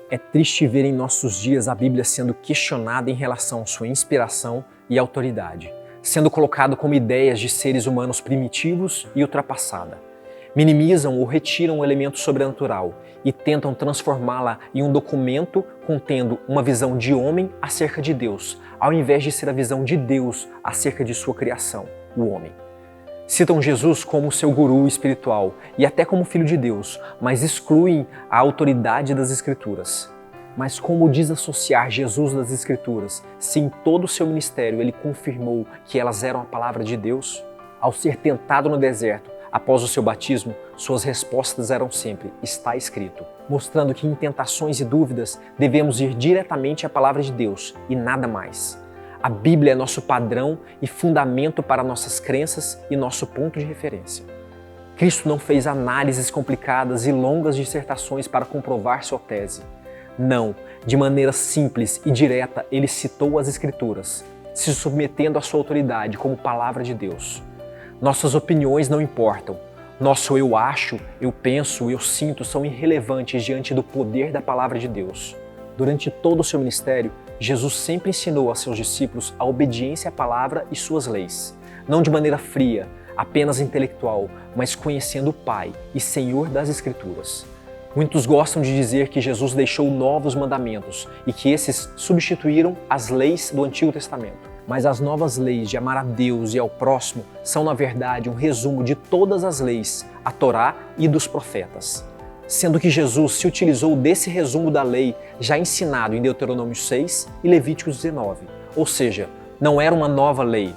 É triste ver em nossos dias a Bíblia sendo questionada em relação à sua inspiração e autoridade, sendo colocado como ideias de seres humanos primitivos e ultrapassada. Minimizam ou retiram o elemento sobrenatural e tentam transformá-la em um documento contendo uma visão de homem acerca de Deus, ao invés de ser a visão de Deus acerca de sua criação, o homem. Citam Jesus como seu guru espiritual e até como filho de Deus, mas excluem a autoridade das Escrituras. Mas como desassociar Jesus das Escrituras, se em todo o seu ministério ele confirmou que elas eram a palavra de Deus? Ao ser tentado no deserto, após o seu batismo, suas respostas eram sempre, está escrito, mostrando que em tentações e dúvidas devemos ir diretamente à palavra de Deus e nada mais. A Bíblia é nosso padrão e fundamento para nossas crenças e nosso ponto de referência. Cristo não fez análises complicadas e longas dissertações para comprovar sua tese. Não, de maneira simples e direta, ele citou as Escrituras, se submetendo à sua autoridade como palavra de Deus. Nossas opiniões não importam. Nosso eu acho, eu penso, eu sinto são irrelevantes diante do poder da palavra de Deus. Durante todo o seu ministério, Jesus sempre ensinou a seus discípulos a obediência à palavra e suas leis, não de maneira fria, apenas intelectual, mas conhecendo o Pai e Senhor das Escrituras. Muitos gostam de dizer que Jesus deixou novos mandamentos e que esses substituíram as leis do Antigo Testamento. Mas as novas leis de amar a Deus e ao próximo são, na verdade, um resumo de todas as leis, a Torá e dos profetas. Sendo que Jesus se utilizou desse resumo da lei já ensinado em Deuteronômio 6 e Levíticos 19. Ou seja, não era uma nova lei.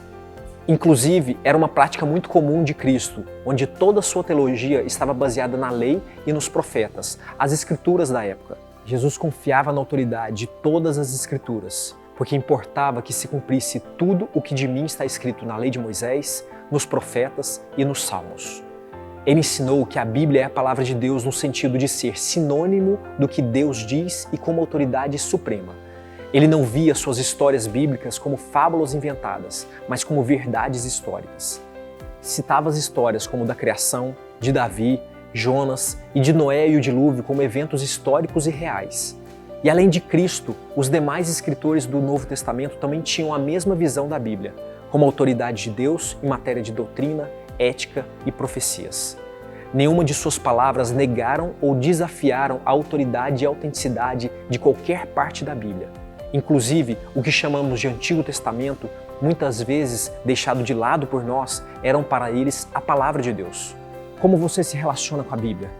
Inclusive, era uma prática muito comum de Cristo, onde toda a sua teologia estava baseada na lei e nos profetas, as escrituras da época. Jesus confiava na autoridade de todas as escrituras, porque importava que se cumprisse tudo o que de mim está escrito na lei de Moisés, nos profetas e nos salmos. Ele ensinou que a Bíblia é a palavra de Deus no sentido de ser sinônimo do que Deus diz e como autoridade suprema. Ele não via suas histórias bíblicas como fábulas inventadas, mas como verdades históricas. Citava as histórias como da criação, de Davi, Jonas e de Noé e o dilúvio como eventos históricos e reais. E além de Cristo, os demais escritores do Novo Testamento também tinham a mesma visão da Bíblia, como autoridade de Deus em matéria de doutrina, ética e profecias. Nenhuma de suas palavras negaram ou desafiaram a autoridade e a autenticidade de qualquer parte da Bíblia. Inclusive, o que chamamos de Antigo Testamento, muitas vezes deixado de lado por nós, eram para eles a palavra de Deus. Como você se relaciona com a Bíblia?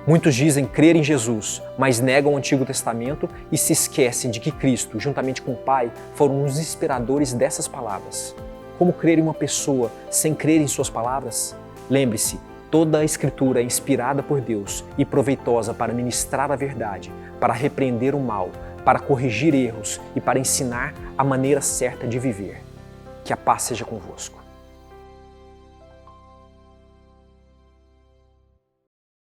Muitos dizem crer em Jesus, mas negam o Antigo Testamento e se esquecem de que Cristo, juntamente com o Pai, foram os inspiradores dessas palavras. Como crer em uma pessoa sem crer em suas palavras? Lembre-se, toda a Escritura é inspirada por Deus e proveitosa para ministrar a verdade, para repreender o mal, para corrigir erros e para ensinar a maneira certa de viver. Que a paz seja convosco.